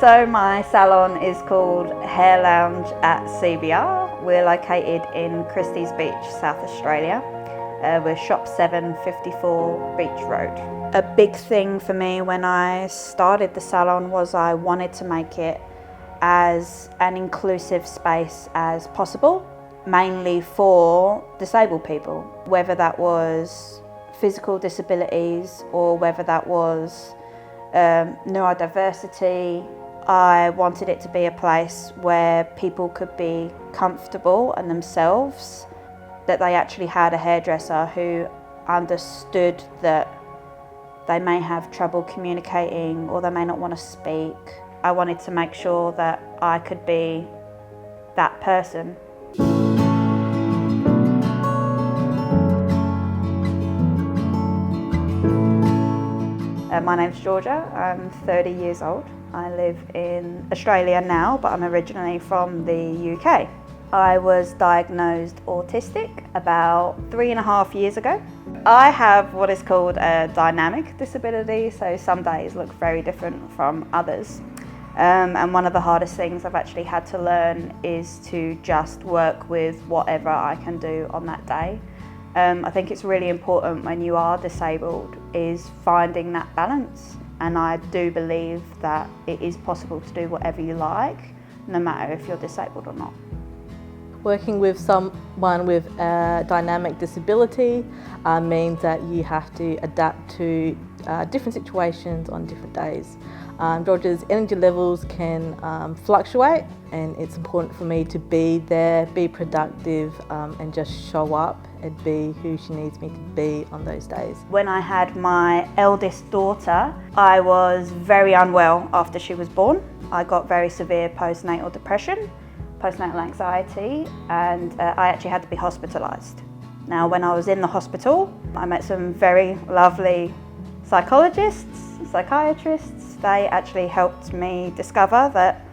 So my salon is called Hair Lounge at CBR. We're located in Christie's Beach, South Australia. We're shop 754 Beach Road. A big thing for me when I started the salon was I wanted to make it as an inclusive space as possible, mainly for disabled people, whether that was physical disabilities or whether that was neurodiversity. I wanted it to be a place where people could be comfortable and themselves, that they actually had a hairdresser who understood that they may have trouble communicating or they may not want to speak. I wanted to make sure that I could be that person. My name's Georgia, I'm 30 years old. I live in Australia now, but I'm originally from the UK. I was diagnosed autistic about 3.5 years ago. I have what is called a dynamic disability, so some days look very different from others. And one of the hardest things I've actually had to learn is to just work with whatever I can do on that day. I think it's really important when you are disabled is finding that balance, and I do believe that it is possible to do whatever you like, no matter if you're disabled or not. Working with someone with a dynamic disability means that you have to adapt to different situations on different days. Georgia's energy levels can fluctuate, and it's important for me to be there, be productive, and just show up and be who she needs me to be on those days. When I had my eldest daughter, I was very unwell after she was born. I got very severe postnatal depression, postnatal anxiety, and I actually had to be hospitalised. Now, when I was in the hospital, I met some very lovely psychologists, psychiatrists. They actually helped me discover that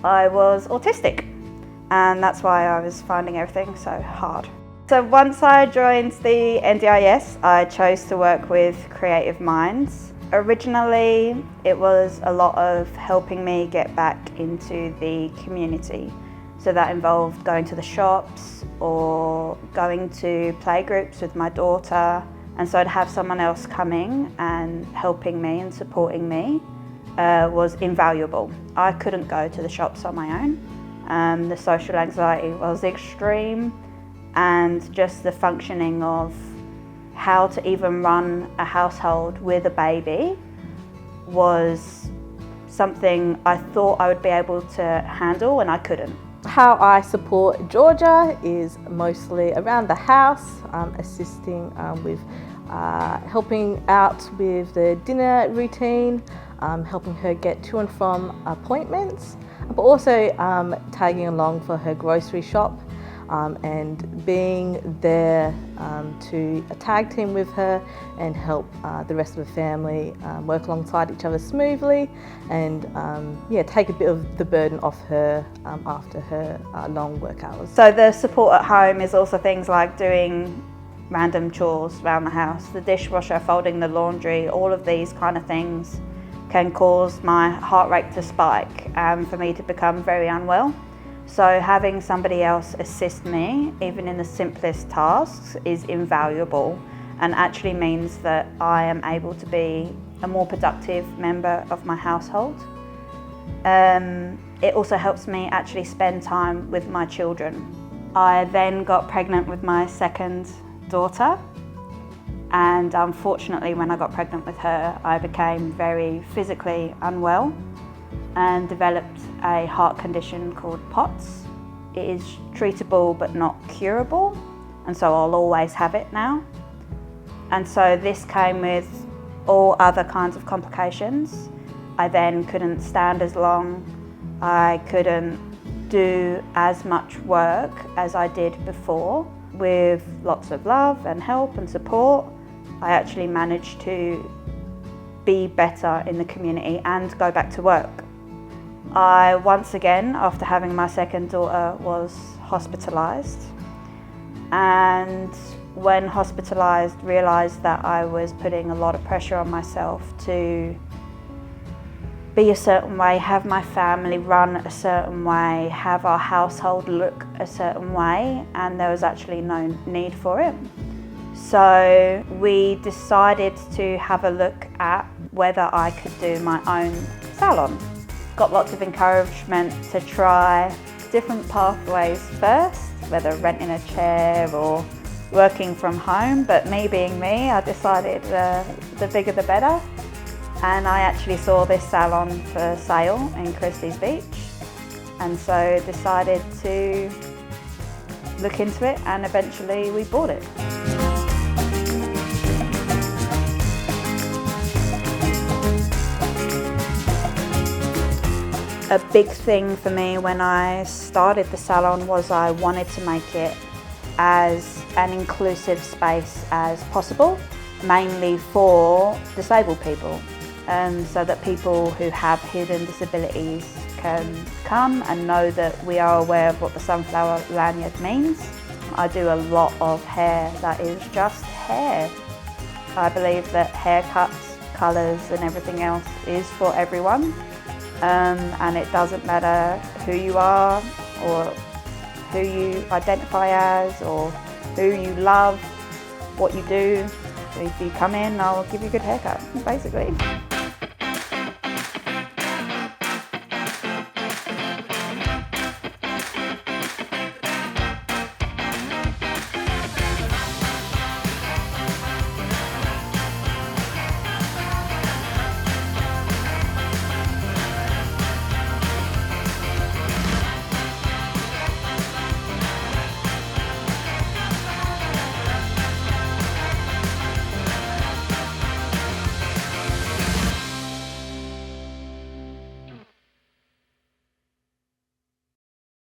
I was autistic, and that's why I was finding everything so hard. So once I joined the NDIS, I chose to work with Creative Minds. Originally, it was a lot of helping me get back into the community. So that involved going to the shops or going to playgroups with my daughter. And so to have someone else coming and helping me and supporting me was invaluable. I couldn't go to the shops on my own. The social anxiety was extreme, and just the functioning of how to even run a household with a baby was something I thought I would be able to handle, and I couldn't. How I support Georgia is mostly around the house, assisting with helping out with the dinner routine, helping her get to and from appointments, but also tagging along for her grocery shop and being there to a tag team with her and help the rest of the family work alongside each other smoothly, and take a bit of the burden off her after her long work hours. So the support at home is also things like doing random chores around the house, the dishwasher, folding the laundry. All of these kind of things can cause my heart rate to spike and for me to become very unwell. So having somebody else assist me, even in the simplest tasks, is invaluable, and actually means that I am able to be a more productive member of my household. It also helps me actually spend time with my children. I then got pregnant with my second daughter, and unfortunately when I got pregnant with her, I became very physically unwell and developed a heart condition called POTS. It is treatable but not curable, and so I'll always have it now. And so this came with all other kinds of complications. I then couldn't stand as long, I couldn't do as much work as I did before. With lots of love and help and support, I actually managed to be better in the community and go back to work. I once again, after having my second daughter, was hospitalised, and when hospitalised realised that I was putting a lot of pressure on myself to be a certain way, have my family run a certain way, have our household look a certain way, and there was actually no need for it. So we decided to have a look at whether I could do my own salon. Got lots of encouragement to try different pathways first, whether renting a chair or working from home, but me being me, I decided the bigger the better. And I actually saw this salon for sale in Creativ Beach, and so decided to look into it, and eventually we bought it. A big thing for me when I started the salon was I wanted to make it as an inclusive space as possible, mainly for disabled people, so that people who have hidden disabilities can come and know that we are aware of what the sunflower lanyard means. I do a lot of hair that is just hair. I believe that haircuts, colours and everything else is for everyone, and it doesn't matter who you are or who you identify as or who you love, what you do. If you come in, I'll give you a good haircut, basically.